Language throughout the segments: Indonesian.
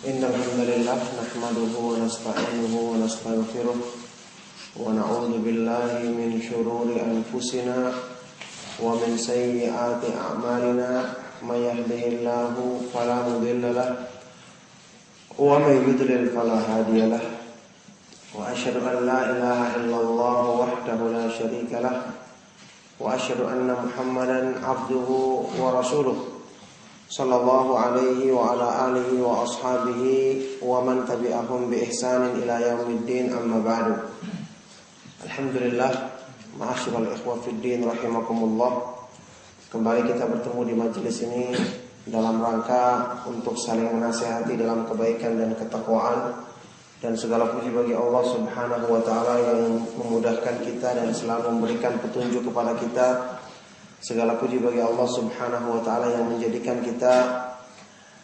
Innal hamdalillah nahmaduhu wa nasta'inuhu wa nastaghfiruh wa na'udzu billahi min shururi anfusina wa min sayyiati a'malina may yahdihillahu fala mudilla lahu wa may yudlil fala hadiya lahu wa asyhadu an la ilaha illallah wahdahu la syarika lahu wa asyhadu anna Muhammadan abduhu wa rasuluh sallallahu alaihi wa ala alihi wa ashabihi wa man tabi'ahum bi ihsanin ila yaumiddin, amma ba'du. Alhamdulillah, ma'asyiral ikhwah fid din rahimakumullah. Kembali kita bertemu di majelis ini dalam rangka untuk saling menasihati dalam kebaikan dan ketakwaan, dan segala puji bagi Allah Subhanahu wa taala yang memudahkan kita dan selalu memberikan petunjuk kepada kita. Segala puji bagi Allah Subhanahu wa taala yang menjadikan kita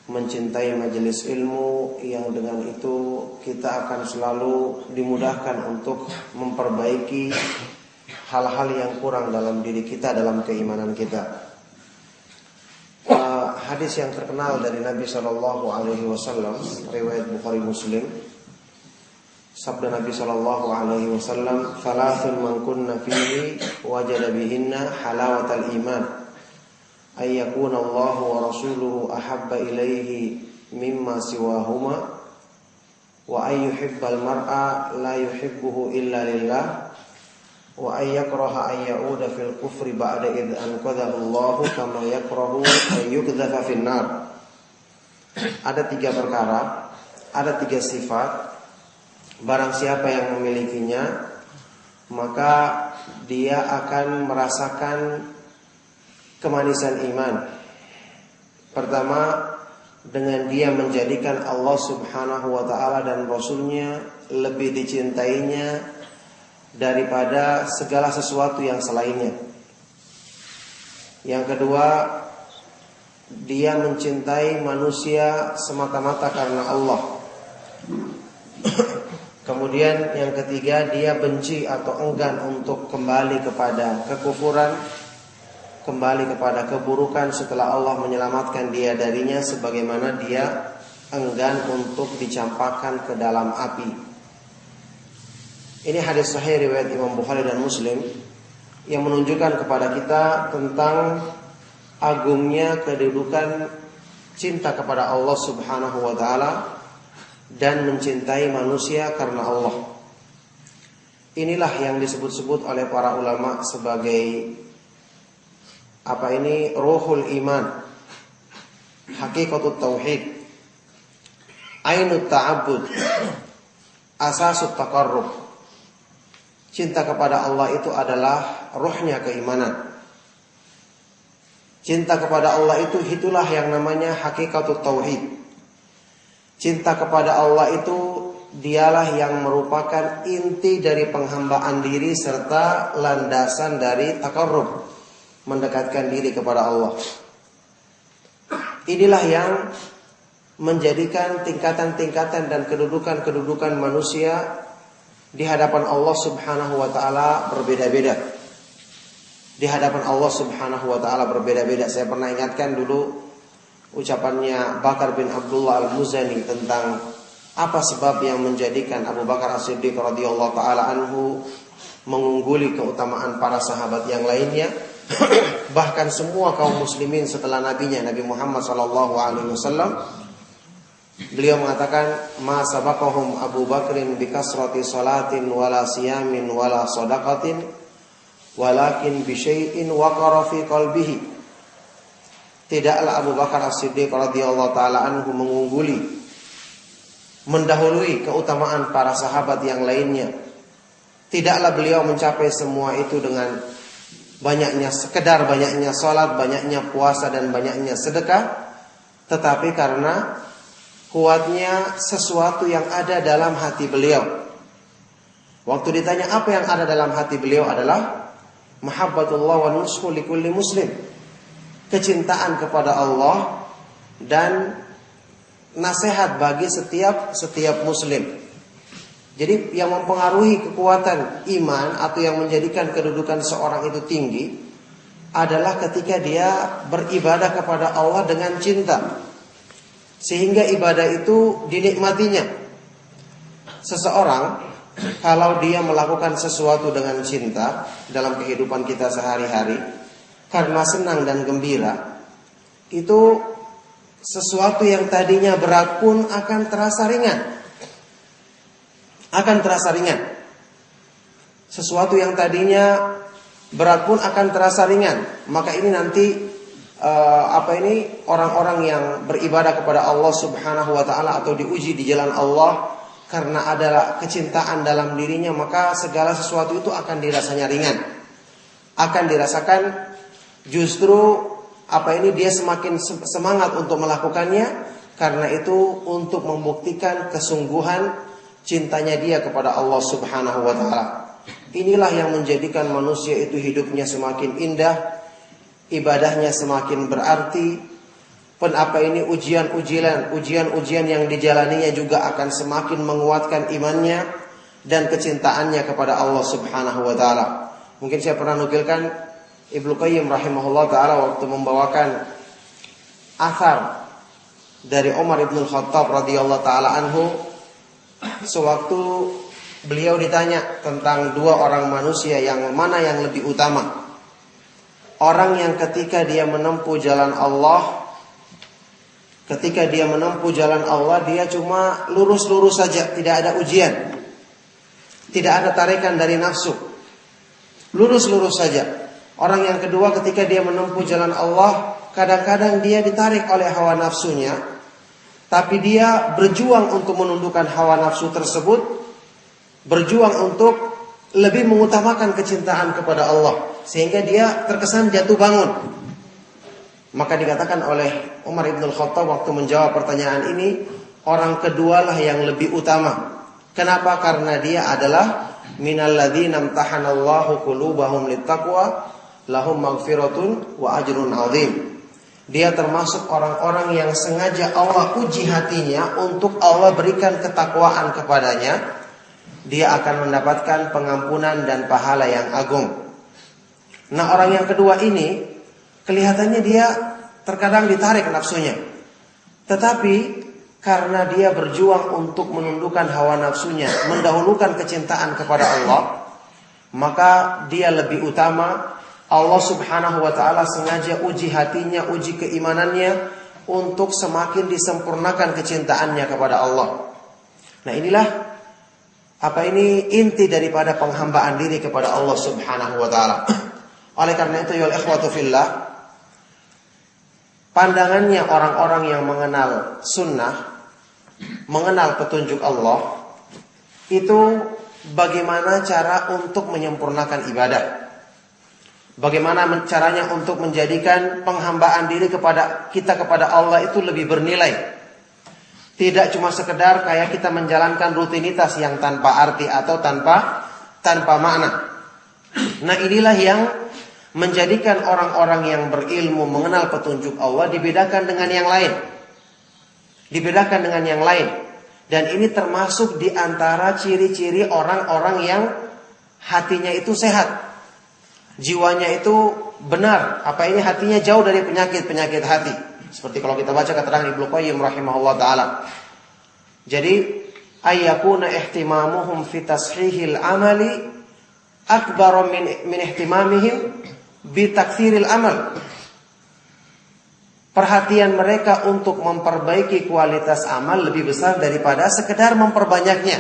mencintai majelis ilmu, yang dengan itu kita akan selalu dimudahkan untuk memperbaiki hal-hal yang kurang dalam diri kita, dalam keimanan kita. Hadis yang terkenal dari Nabi sallallahu alaihi wasallam, riwayat Bukhari Muslim. Sabda Nabi sallallahu alaihi wasallam, "Thalathun man kunna fihi wajada bihinna halawatal iman. Ay yakuna Allahu wa rasuluhu ahabba ilaihi mimma siwahuma, wa ay yuhibbal mar'a la yuhibbuhu illa lillah, wa ay yakraha ay ya'uda fil kufri ba'da id anqadhahu Allahu kama yakrahu ay yuqdhafa fin nar." Ada tiga perkara, ada tiga sifat. Barang siapa yang memilikinya, maka dia akan merasakan kemanisan iman. Pertama, dengan dia menjadikan Allah Subhanahu wa ta'ala dan Rasulnya lebih dicintainya daripada segala sesuatu yang selainnya. Yang kedua, dia mencintai manusia semata-mata karena Allah. Kemudian yang ketiga, dia benci atau enggan untuk kembali kepada kekufuran, kembali kepada keburukan setelah Allah menyelamatkan dia darinya, sebagaimana dia enggan untuk dicampakkan ke dalam api. Ini hadis sahih riwayat Imam Bukhari dan Muslim yang menunjukkan kepada kita tentang agungnya kedudukan cinta kepada Allah Subhanahu wa ta'ala dan mencintai manusia karena Allah. Inilah yang disebut-sebut oleh para ulama sebagai ruhul iman, hakikatut tauhid, ainut ta'abbud, asasut taqarrub. Cinta kepada Allah itu adalah ruhnya keimanan. Cinta kepada Allah itulah yang namanya hakikatut tauhid. Cinta kepada Allah itu dialah yang merupakan inti dari penghambaan diri serta landasan dari taqarrub, mendekatkan diri kepada Allah. Inilah yang menjadikan tingkatan-tingkatan dan kedudukan-kedudukan manusia di hadapan Allah Subhanahu wa taala berbeda-beda. Di hadapan Allah Subhanahu wa taala berbeda-beda. Saya pernah ingatkan dulu ucapannya Bakar bin Abdullah Al-Muzani tentang apa sebab yang menjadikan Abu Bakar As-Siddiq radhiyallahu taala anhu mengungguli keutamaan para sahabat yang lainnya, bahkan semua kaum muslimin setelah nabinya Nabi Muhammad sallallahu alaihi wasallam. Beliau mengatakan, "Ma sabaqahum Abu Bakrin bi kasrati salatin wala siyamin wala shadaqatin, walakin bi syai'in waqara fi qalbihi." Tidaklah Abu Bakar As-Siddiq radhiyallahu taala anhu mendahului keutamaan para sahabat yang lainnya. Tidaklah beliau mencapai semua itu dengan banyaknya salat, banyaknya puasa dan banyaknya sedekah, tetapi karena kuatnya sesuatu yang ada dalam hati beliau. Waktu ditanya apa yang ada dalam hati beliau adalah mahabbatullah wa nushu likulli muslim, kecintaan kepada Allah dan nasihat bagi setiap muslim. Jadi yang mempengaruhi kekuatan iman atau yang menjadikan kedudukan seorang itu tinggi adalah ketika dia beribadah kepada Allah dengan cinta. sehingga ibadah itu dinikmatinya. Seseorang kalau dia melakukan sesuatu dengan cinta dalam kehidupan kita sehari-hari karena senang dan gembira, itu sesuatu yang tadinya berat pun akan terasa ringan. Akan terasa ringan. Sesuatu yang tadinya berat pun akan terasa ringan. Maka ini nanti orang-orang yang beribadah kepada Allah Subhanahu wa taala atau diuji di jalan Allah karena ada kecintaan dalam dirinya, maka segala sesuatu itu akan dirasanya ringan. Akan dirasakan justru dia semakin semangat untuk melakukannya, karena itu untuk membuktikan kesungguhan cintanya dia kepada Allah Subhanahu wa taala. Inilah yang menjadikan manusia itu hidupnya semakin indah, ibadahnya semakin berarti. Ujian-ujian yang dijalaninya juga akan semakin menguatkan imannya dan kecintaannya kepada Allah Subhanahu wa taala. Mungkin saya pernah nukilkan Ibnu Qayyim rahimahullah taala waktu membawakan athar dari Umar ibn Khattab radhiyallahu taala anhu, sewaktu beliau ditanya tentang dua orang manusia yang mana yang lebih utama. Orang yang ketika dia menempuh jalan Allah, dia cuma lurus-lurus saja, tidak ada ujian, tidak ada tarikan dari nafsu, lurus-lurus saja. Orang yang kedua ketika dia menempuh jalan Allah, kadang-kadang dia ditarik oleh hawa nafsunya, tapi dia berjuang untuk menundukkan hawa nafsu tersebut, berjuang untuk lebih mengutamakan kecintaan kepada Allah, sehingga dia terkesan jatuh bangun. Maka dikatakan oleh Umar ibn Khattab waktu menjawab pertanyaan ini, orang kedualah yang lebih utama. Kenapa? Karena dia adalah minal ladzina imtahanallahu qulubahum littaqwa lahum maghfiratun wa ajrun 'adzim. Dia termasuk orang-orang yang sengaja Allah uji hatinya untuk Allah berikan ketakwaan kepadanya. Dia akan mendapatkan pengampunan dan pahala yang agung. Nah, orang yang kedua ini kelihatannya dia terkadang ditarik nafsunya, tetapi karena dia berjuang untuk menundukkan hawa nafsunya, mendahulukan kecintaan kepada Allah, maka dia lebih utama. Allah Subhanahu wa taala sengaja uji hatinya, uji keimanannya untuk semakin disempurnakan kecintaannya kepada Allah. Nah, inilah inti daripada penghambaan diri kepada Allah Subhanahu wa taala. Oleh karena itu ya ikhwatu fillah, pandangannya orang-orang yang mengenal sunnah, mengenal petunjuk Allah, itu bagaimana cara untuk menyempurnakan ibadah. Bagaimana caranya untuk menjadikan penghambaan diri kepada Allah itu lebih bernilai. Tidak cuma sekedar kayak kita menjalankan rutinitas yang tanpa arti atau tanpa makna. Nah, inilah yang menjadikan orang-orang yang berilmu mengenal petunjuk Allah dibedakan dengan yang lain. Dibedakan dengan yang lain. Dan ini termasuk di antara ciri-ciri orang-orang yang hatinya itu sehat. Jiwanya itu benar. Hatinya jauh dari penyakit-penyakit hati. Seperti kalau kita baca keterangan Ibnu Qayyim rahimahullah ta'ala. Jadi, ayyakuna ihtimamuhum fi tashihil amali akbar min ihtimamihim bitakthiril amal. Perhatian mereka untuk memperbaiki kualitas amal lebih besar daripada sekedar memperbanyaknya.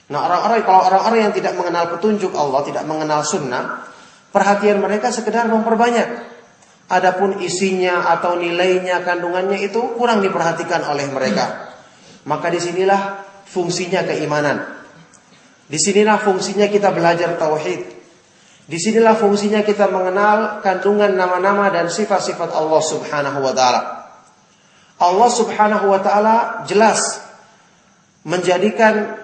Nah, orang-orang yang tidak mengenal petunjuk Allah, tidak mengenal sunnah, perhatian mereka sekedar memperbanyak. Adapun isinya atau nilainya, kandungannya itu kurang diperhatikan oleh mereka. Maka disinilah fungsinya keimanan. Disinilah fungsinya kita belajar tauhid. Disinilah fungsinya kita mengenal kandungan nama-nama dan sifat-sifat Allah Subhanahu wa taala. Allah Subhanahu wa taala jelas menjadikan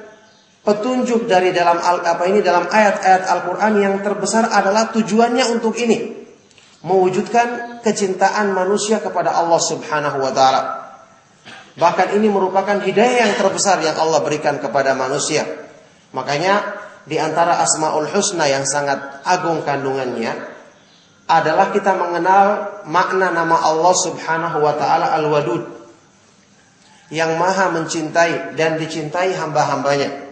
petunjuk dari dalam ayat-ayat Al-Qur'an yang terbesar adalah tujuannya untuk ini, mewujudkan kecintaan manusia kepada Allah Subhanahu wa taala. Bahkan ini merupakan hidayah yang terbesar yang Allah berikan kepada manusia. Makanya di antara Asmaul Husna yang sangat agung kandungannya adalah kita mengenal makna nama Allah Subhanahu wa taala Al-Wadud. yang maha mencintai dan dicintai hamba-hambanya.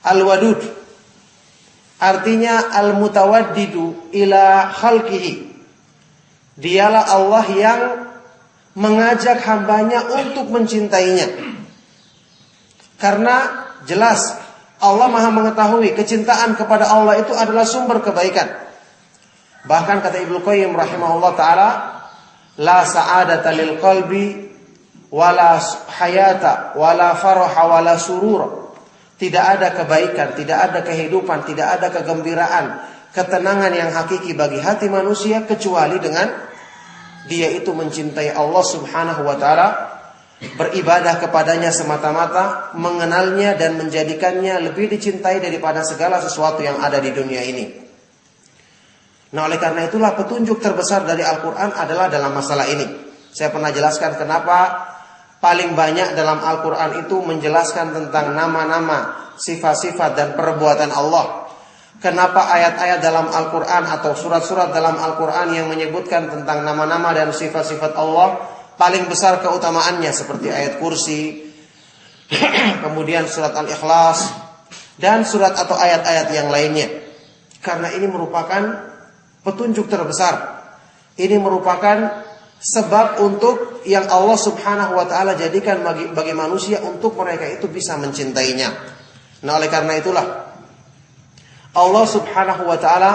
Al-Wadud artinya al-mutawaddidu ila khalqihi. Dialah Allah yang mengajak hambanya untuk mencintainya. Karena jelas Allah maha mengetahui kecintaan kepada Allah itu adalah sumber kebaikan. Bahkan kata Ibnu Qayyim rahimahullah ta'ala, la sa'adata lil qalbi wala hayata wala faraha wala surur. Tidak ada kebaikan, tidak ada kehidupan, tidak ada kegembiraan, ketenangan yang hakiki bagi hati manusia kecuali dengan dia itu mencintai Allah Subhanahu wa taala, beribadah kepadanya semata-mata, mengenalnya dan menjadikannya lebih dicintai daripada segala sesuatu yang ada di dunia ini. Nah, oleh karena itulah petunjuk terbesar dari Al-Qur'an adalah dalam masalah ini. Saya pernah jelaskan kenapa paling banyak dalam Al-Quran itu menjelaskan tentang nama-nama, sifat-sifat dan perbuatan Allah. Kenapa ayat-ayat dalam Al-Quran atau surat-surat dalam Al-Quran yang menyebutkan tentang nama-nama dan sifat-sifat Allah paling besar keutamaannya, seperti ayat Kursi, kemudian surat Al-Ikhlas, dan surat atau ayat-ayat yang lainnya. Karena ini merupakan petunjuk terbesar. Ini merupakan sebab untuk yang Allah Subhanahu wa ta'ala jadikan bagi manusia untuk mereka itu bisa mencintainya. Nah, oleh karena itulah Allah Subhanahu wa ta'ala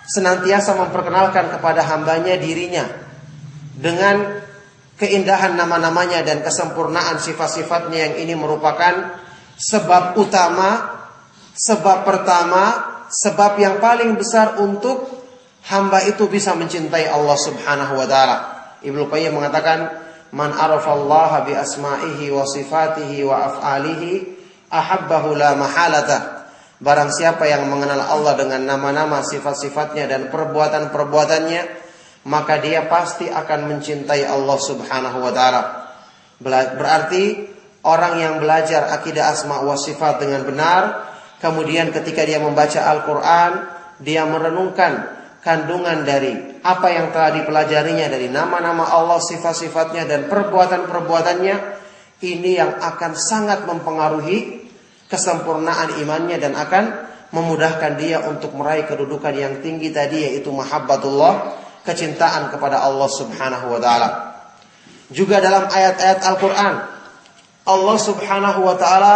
senantiasa memperkenalkan kepada hambanya dirinya dengan keindahan nama-namanya dan kesempurnaan sifat-sifatnya, yang ini merupakan sebab utama, sebab pertama, sebab yang paling besar untuk hamba itu bisa mencintai Allah Subhanahu wa ta'ala. Ibnu Qayyim mengatakan, man arafallaha bi asma'ihi wa sifatihi wa af'alihi ahabbahu la mahalata. Barang siapa yang mengenal Allah dengan nama-nama, sifat-sifatnya dan perbuatan-perbuatannya, maka dia pasti akan mencintai Allah Subhanahu wa ta'ala. Berarti orang yang belajar akidah asma wa sifat dengan benar, kemudian ketika dia membaca Al-Quran, dia merenungkan kandungan dari apa yang telah dipelajarinya dari nama-nama Allah, sifat-sifatnya dan perbuatan-perbuatannya, ini yang akan sangat mempengaruhi kesempurnaan imannya dan akan memudahkan dia untuk meraih kedudukan yang tinggi tadi, yaitu mahabbatullah, kecintaan kepada Allah Subhanahu wa ta'ala. Juga dalam ayat-ayat Al-Quran, Allah Subhanahu wa ta'ala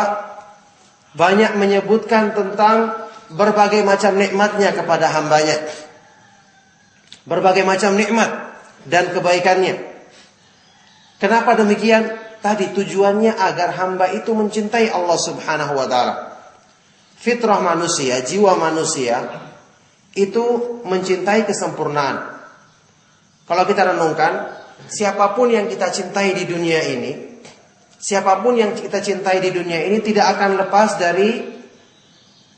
banyak menyebutkan tentang berbagai macam nikmatnya kepada hambanya, berbagai macam nikmat dan kebaikannya. Kenapa demikian? Tadi tujuannya agar hamba itu mencintai Allah Subhanahu wa ta'ala. Fitrah manusia, jiwa manusia itu mencintai kesempurnaan. Kalau kita renungkan, siapapun yang kita cintai di dunia ini, siapapun yang kita cintai di dunia ini tidak akan lepas dari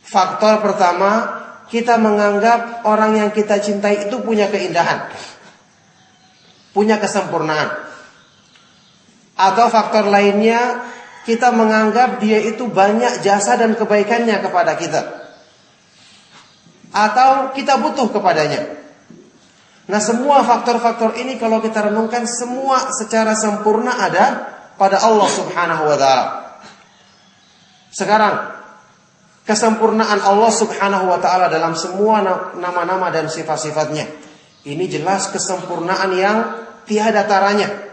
faktor pertama, kita menganggap orang yang kita cintai itu punya keindahan, punya kesempurnaan. Atau faktor lainnya, kita menganggap dia itu banyak jasa dan kebaikannya kepada kita, atau kita butuh kepadanya. Nah, semua faktor-faktor ini kalau kita renungkan, semua secara sempurna ada pada Allah Subhanahu wa ta'ala. Sekarang, kesempurnaan Allah Subhanahu wa ta'ala dalam semua nama-nama dan sifat-sifatnya, ini jelas kesempurnaan yang tiada taranya.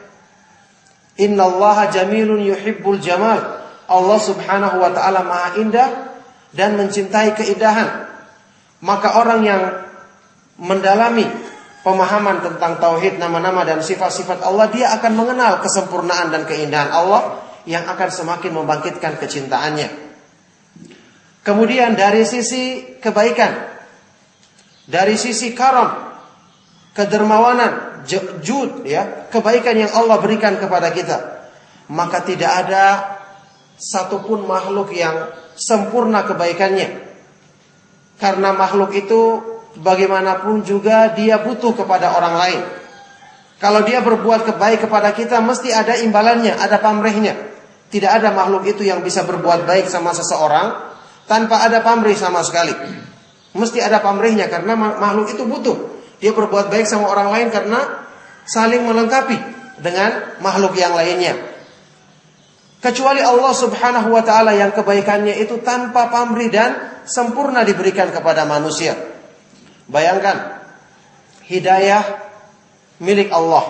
Innallaha jamilun yuhibbul jamal. Allah Subhanahu wa ta'ala maha indah dan mencintai keindahan. Maka orang yang mendalami pemahaman tentang tauhid, nama-nama dan sifat-sifat Allah, dia akan mengenal kesempurnaan dan keindahan Allah yang akan semakin membangkitkan kecintaannya. Kemudian dari sisi kebaikan, dari sisi karam, kedermawanan, jud, ya, kebaikan yang Allah berikan kepada kita, maka tidak ada satupun makhluk yang sempurna kebaikannya. Karena makhluk itu bagaimanapun juga dia butuh kepada orang lain. Kalau dia berbuat kebaik kepada kita, mesti ada imbalannya, ada pamrihnya. Tidak ada makhluk itu yang bisa berbuat baik sama seseorang tanpa ada pamrih sama sekali. Mesti ada pamrihnya, karena makhluk itu butuh. Dia berbuat baik sama orang lain karena saling melengkapi dengan makhluk yang lainnya. kecuali Allah Subhanahu wa ta'ala yang kebaikannya itu tanpa pamrih dan sempurna diberikan kepada manusia. Bayangkan, hidayah milik Allah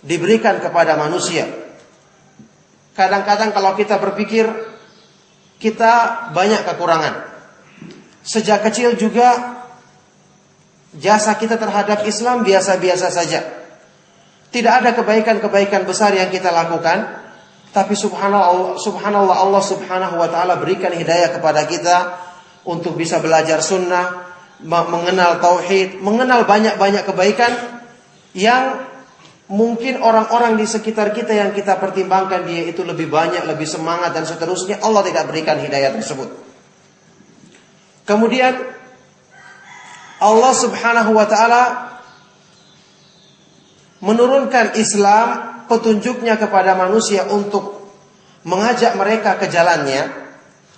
diberikan kepada manusia. Kadang-kadang kalau kita berpikir, kita banyak kekurangan. Sejak kecil juga jasa kita terhadap Islam biasa-biasa saja. Tidak ada kebaikan-kebaikan besar yang kita lakukan. Tapi subhanallah Allah Subhanahu wa ta'ala berikan hidayah kepada kita untuk bisa belajar sunnah, mengenal tauhid, mengenal banyak-banyak kebaikan yang mungkin orang-orang di sekitar kita yang kita pertimbangkan dia itu lebih banyak, lebih semangat dan seterusnya, Allah tidak berikan hidayah tersebut. Kemudian Allah Subhanahu wa ta'ala menurunkan Islam, petunjuknya kepada manusia untuk mengajak mereka ke jalannya,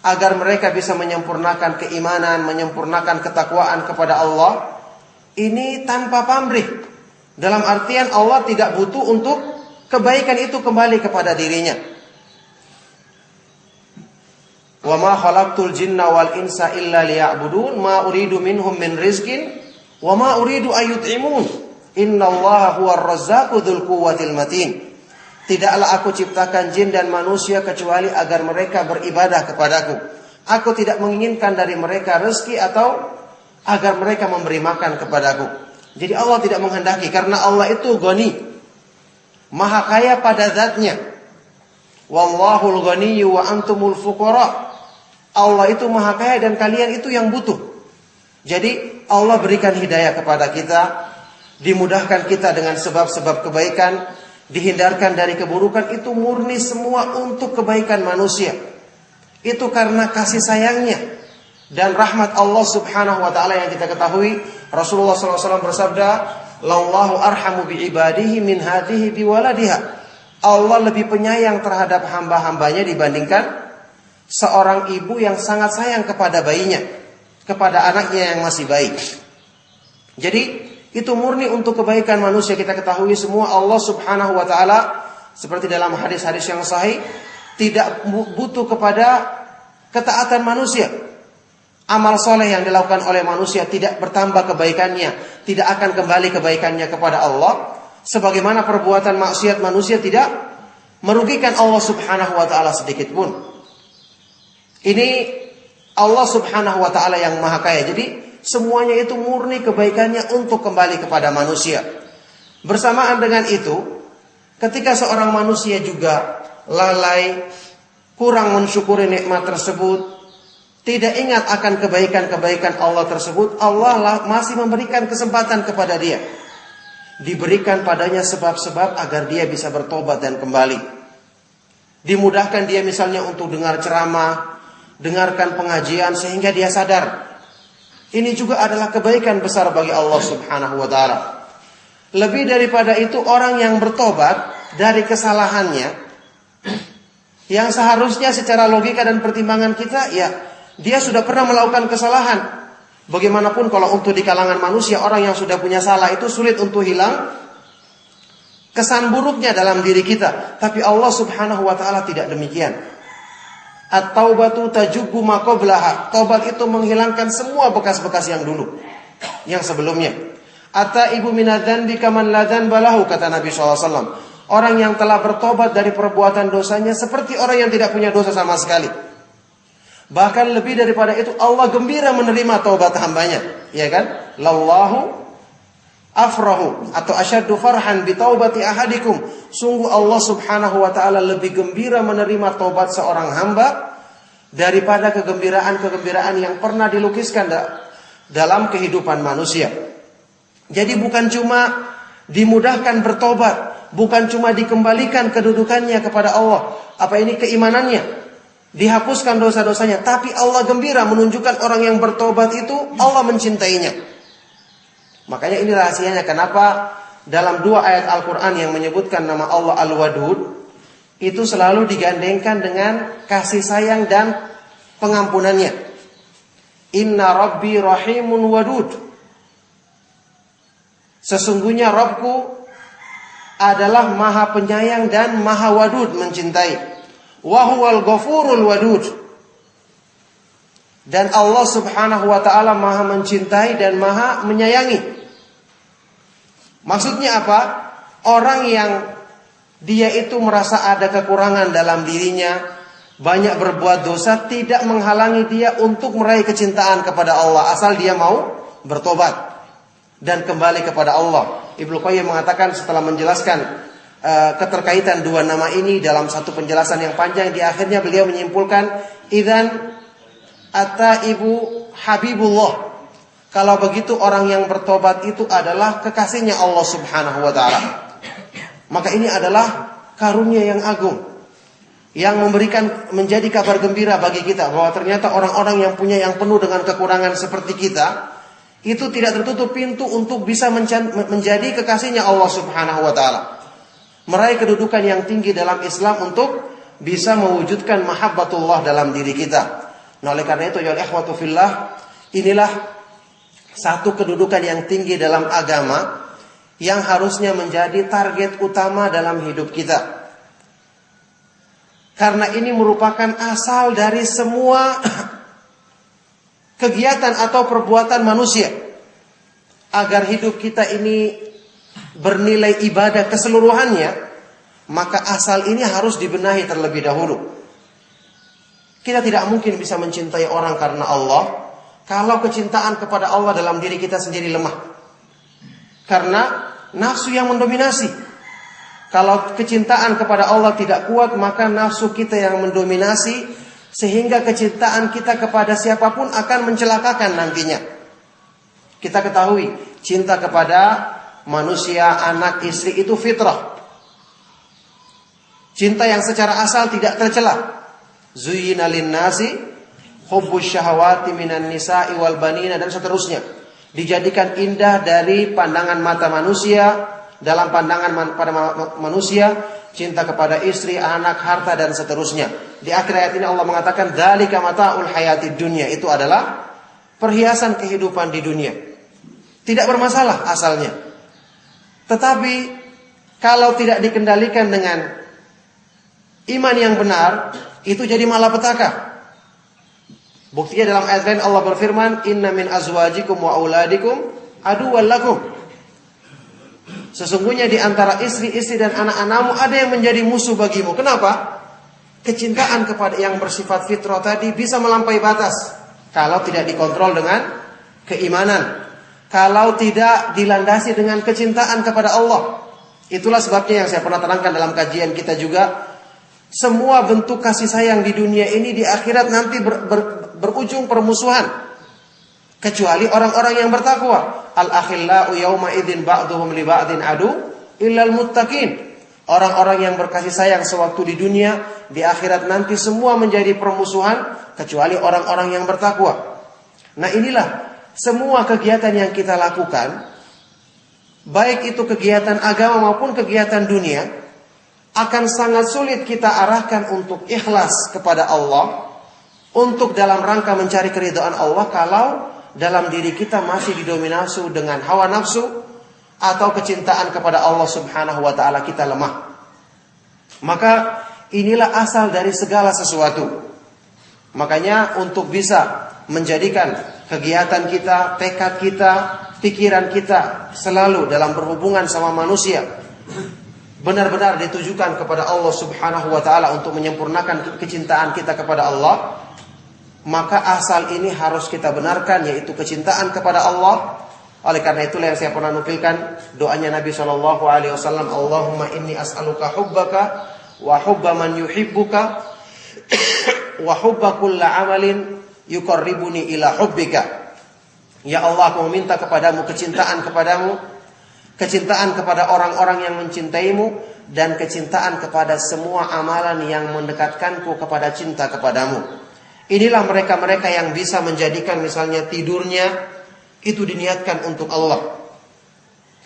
agar mereka bisa menyempurnakan keimanan, menyempurnakan ketakwaan kepada Allah. Ini tanpa pamrih. Dalam artian Allah tidak butuh untuk kebaikan itu kembali kepada dirinya. Wa ma khalaqtul jinna wal insa illa liya'budun ma uridu minhum min rizqin wa ma uridu ayyut'imun. Innallaha huwar razzaqu dzul quwwatil matin. Tidaklah aku ciptakan jin dan manusia kecuali agar mereka beribadah kepadaku. Aku tidak menginginkan dari mereka rezeki atau agar mereka memberi makan kepadaku. Jadi Allah tidak menghendaki, karena Allah itu Ghani, Maha kaya pada zatnya. Wallahul ghaniyyu wa antumul fuqara. Allah itu Maha kaya dan kalian itu yang butuh. Jadi Allah berikan hidayah kepada kita, dimudahkan kita dengan sebab-sebab kebaikan, dihindarkan dari keburukan, itu murni semua untuk kebaikan manusia. Itu karena kasih sayangnya dan rahmat Allah Subhanahu wa ta'ala yang kita ketahui. Rasulullah SAW bersabda, "Lallahu arhamu bi'ibadihi min hadhihi biwaladiha." Allah lebih penyayang terhadap hamba-hambanya dibandingkan seorang ibu yang sangat sayang kepada bayinya, kepada anaknya yang masih bayi. Jadi itu murni untuk kebaikan manusia. Kita ketahui semua Allah Subhanahu wa ta'ala, seperti dalam hadis-hadis yang sahih, tidak butuh kepada ketaatan manusia. Amal soleh yang dilakukan oleh manusia tidak bertambah kebaikannya, tidak akan kembali kebaikannya kepada Allah. Sebagaimana perbuatan maksiat manusia tidak merugikan Allah Subhanahu wa ta'ala sedikit pun. Ini Allah Subhanahu wa ta'ala yang maha kaya. Jadi semuanya itu murni kebaikannya untuk kembali kepada manusia. Bersamaan dengan itu, ketika seorang manusia juga lalai, kurang mensyukuri nikmat tersebut, tidak ingat akan kebaikan-kebaikan Allah tersebut, Allah masih memberikan kesempatan kepada dia. Diberikan padanya sebab-sebab agar dia bisa bertobat dan kembali. Dimudahkan dia misalnya untuk dengar ceramah, dengarkan pengajian sehingga dia sadar. Ini juga adalah kebaikan besar bagi Allah Subhanahu wa ta'ala. Lebih daripada itu, orang yang bertobat dari kesalahannya, yang seharusnya secara logika dan pertimbangan kita, ya dia sudah pernah melakukan kesalahan. Bagaimanapun kalau untuk di kalangan manusia, orang yang sudah punya salah itu sulit untuk hilang kesan buruknya dalam diri kita. Tapi Allah Subhanahu wa ta'ala tidak demikian. At-taubatu tajubbu ma qablaha. Taubat itu menghilangkan semua bekas-bekas yang dulu, yang sebelumnya. At-taibu minadz-dzanbi kaman la dzanba lahu, kata Nabi SAW. Orang yang telah bertobat dari perbuatan dosanya seperti orang yang tidak punya dosa sama sekali. Bahkan lebih daripada itu, Allah gembira menerima taubat hambanya, ya kan? Lallahu afrahu atau asyaddu farhan bi taubati ahadikum. Sungguh Allah Subhanahu wa ta'ala lebih gembira menerima taubat seorang hamba daripada kegembiraan-kegembiraan yang pernah dilukiskan dalam kehidupan manusia. Jadi bukan cuma dimudahkan bertobat, bukan cuma dikembalikan kedudukannya kepada Allah, apa ini keimanannya, dihapuskan dosa-dosanya, tapi Allah gembira menunjukkan orang yang bertobat itu Allah mencintainya. Makanya ini rahasianya kenapa dalam 2 ayat Al-Quran yang menyebutkan nama Allah Al-Wadud, itu selalu digandengkan dengan kasih sayang dan pengampunannya. Inna Rabbi Rahimun Wadud. Sesungguhnya Rabbku adalah maha penyayang dan maha wadud, mencintai. wa huwal ghafurul wadud. Dan Allah Subhanahu wa taala Maha mencintai dan Maha menyayangi. Maksudnya apa? Orang yang dia itu merasa ada kekurangan dalam dirinya, banyak berbuat dosa, tidak menghalangi dia untuk meraih kecintaan kepada Allah, asal dia mau bertobat dan kembali kepada Allah. Ibnu Qayyim mengatakan setelah menjelaskan keterkaitan dua nama ini dalam satu penjelasan yang panjang, di akhirnya beliau menyimpulkan, idzan at-taibu habibullah. Kalau begitu orang yang bertobat itu adalah kekasihnya Allah Subhanahu wa taala. Maka ini adalah karunia yang agung yang memberikan menjadi kabar gembira bagi kita bahwa ternyata orang-orang yang punya yang penuh dengan kekurangan seperti kita itu tidak tertutup pintu untuk bisa menjadi kekasihnya Allah Subhanahu wa taala. Meraih kedudukan yang tinggi dalam Islam untuk bisa mewujudkan mahabbatullah dalam diri kita. Nah, oleh karena itu ya ikhwatu fillah, inilah satu kedudukan yang tinggi dalam agama yang harusnya menjadi target utama dalam hidup kita. Karena ini merupakan asal dari semua kegiatan atau perbuatan manusia. Agar hidup kita ini bernilai ibadah keseluruhannya, maka asal ini harus dibenahi terlebih dahulu. Kita tidak mungkin bisa mencintai orang karena Allah kalau kecintaan kepada Allah dalam diri kita sendiri lemah. Karena nafsu yang mendominasi. Kalau kecintaan kepada Allah tidak kuat, maka nafsu kita yang mendominasi, sehingga kecintaan kita kepada siapapun akan mencelakakan nantinya. Kita ketahui, cinta kepada manusia, anak, istri itu fitrah. Cinta yang secara asal tidak tercela. Zuyyina lin-nasi hubbus syahawati minan nisa'i wal banina, dan seterusnya. Dijadikan indah dari pandangan mata manusia, dalam pandangan pada manusia, cinta kepada istri, anak, harta, dan seterusnya. Di akhir ayat ini Allah mengatakan dzalika mata'ul hayatid dunya, itu adalah perhiasan kehidupan di dunia. Tidak bermasalah asalnya. Tetapi kalau tidak dikendalikan dengan iman yang benar, itu jadi malapetaka. Buktinya dalam ayat lain Allah berfirman, inna min azwajikum wa auladikum aduwwan lakum. Sesungguhnya di antara istri-istri dan anak-anakmu ada yang menjadi musuh bagimu. Kenapa? Kecintaan kepada yang bersifat fitrah tadi bisa melampaui batas kalau tidak dikontrol dengan keimanan, kalau tidak dilandasi dengan kecintaan kepada Allah. Itulah sebabnya yang saya pernah terangkan dalam kajian kita juga, semua bentuk kasih sayang di dunia ini di akhirat nanti berujung permusuhan, kecuali orang-orang yang bertakwa. Al-akhillau yawma idzin ba'duhum li ba'din adu illal muttaqin. Orang-orang yang berkasih sayang sewaktu di dunia, di akhirat nanti semua menjadi permusuhan kecuali orang-orang yang bertakwa. Nah, inilah semua kegiatan yang kita lakukan, baik itu kegiatan agama maupun kegiatan dunia, akan sangat sulit kita arahkan untuk ikhlas kepada Allah, untuk dalam rangka mencari keridhaan Allah, kalau dalam diri kita masih didominasi dengan hawa nafsu atau kecintaan kepada Allah Subhanahu wa taala kita lemah. Maka inilah asal dari segala sesuatu. Makanya untuk bisa menjadikan kegiatan kita, tekad kita, pikiran kita selalu dalam berhubungan sama manusia benar-benar ditujukan kepada Allah Subhanahu wa taala untuk menyempurnakan kecintaan kita kepada Allah, maka asal ini harus kita benarkan, yaitu kecintaan kepada Allah. Oleh karena itulah yang saya pernah nukilkan doanya Nabi sallallahu alaihi wasallam, Allahumma inni as'aluka hubbaka wa hubba man yuhibbuka wa hubba kulli amalin yuqarribuni ila hubbika. Ya Allah, aku meminta kepadamu kecintaan kepadamu, kecintaan kepada orang-orang yang mencintaimu, dan kecintaan kepada semua amalan yang mendekatkanku kepada cinta kepadamu. Inilah mereka-mereka yang bisa menjadikan misalnya tidurnya itu diniatkan untuk Allah,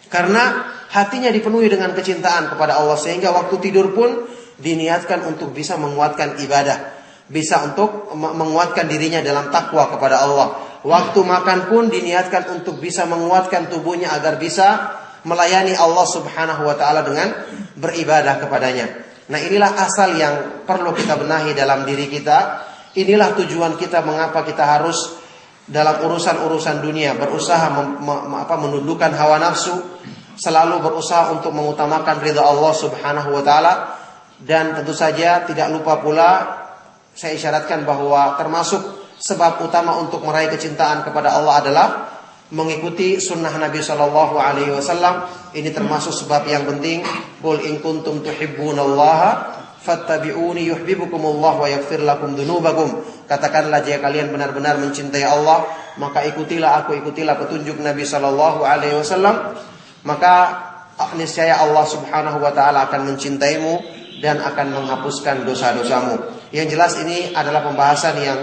karena hatinya dipenuhi dengan kecintaan kepada Allah, sehingga waktu tidur pun diniatkan untuk bisa menguatkan ibadah, bisa untuk menguatkan dirinya dalam takwa kepada Allah. Waktu makan pun diniatkan untuk bisa menguatkan tubuhnya agar bisa melayani Allah Subhanahu wa taala dengan beribadah kepadanya. Nah, inilah asal yang perlu kita benahi dalam diri kita. Inilah tujuan kita mengapa kita harus dalam urusan-urusan dunia berusaha menundukkan hawa nafsu, selalu berusaha untuk mengutamakan ridha Allah Subhanahu wa taala. Dan tentu saja tidak lupa pula saya isyaratkan bahwa termasuk sebab utama untuk meraih kecintaan kepada Allah adalah mengikuti sunnah Nabi Shallallahu Alaihi Wasallam. Ini termasuk sebab yang penting. Qul in kuntum tuhibbunallaha fattabi'uni yuhibbukumullah wa yaghfir lakum dzunubakum. Katakanlah jika kalian benar-benar mencintai Allah, maka ikutilah petunjuk Nabi Shallallahu Alaihi Wasallam, maka niscaya Allah Subhanahu Wa Taala akan mencintaimu dan akan menghapuskan dosa-dosamu. Yang jelas ini adalah pembahasan yang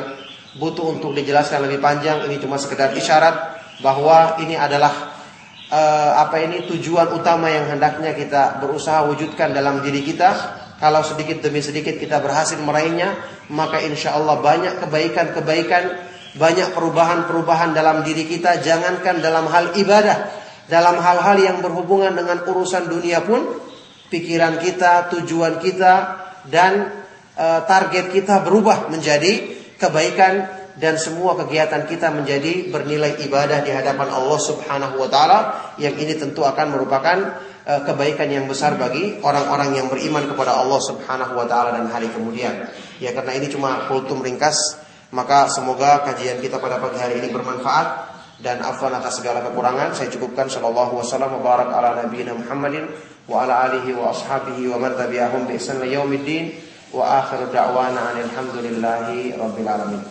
butuh untuk dijelaskan lebih panjang. Ini cuma sekedar isyarat bahwa ini adalah tujuan utama yang hendaknya kita berusaha wujudkan dalam diri kita. Kalau sedikit demi sedikit kita berhasil meraihnya, maka insya Allah banyak kebaikan-kebaikan, banyak perubahan-perubahan dalam diri kita. Jangankan dalam hal ibadah, dalam hal-hal yang berhubungan dengan urusan dunia pun, pikiran kita, tujuan kita, dan target kita berubah menjadi kebaikan. Dan semua kegiatan kita menjadi bernilai ibadah di hadapan Allah Subhanahu wa taala, yang ini tentu akan merupakan kebaikan yang besar bagi orang-orang yang beriman kepada Allah Subhanahu wa taala dan hari kemudian. Ya, karena ini cuma kultum ringkas, maka semoga kajian kita pada pagi hari ini bermanfaat dan afwan atas segala kekurangan. Saya cukupkan. Sallallahu wasallam wa barak ala nabiyina Muhammadin wa ala alihi wa ashabihi wa man tabi'ahum bi ihsan ila yaumiddin wa akhiru da'wana alhamdulillahi rabbil alamin.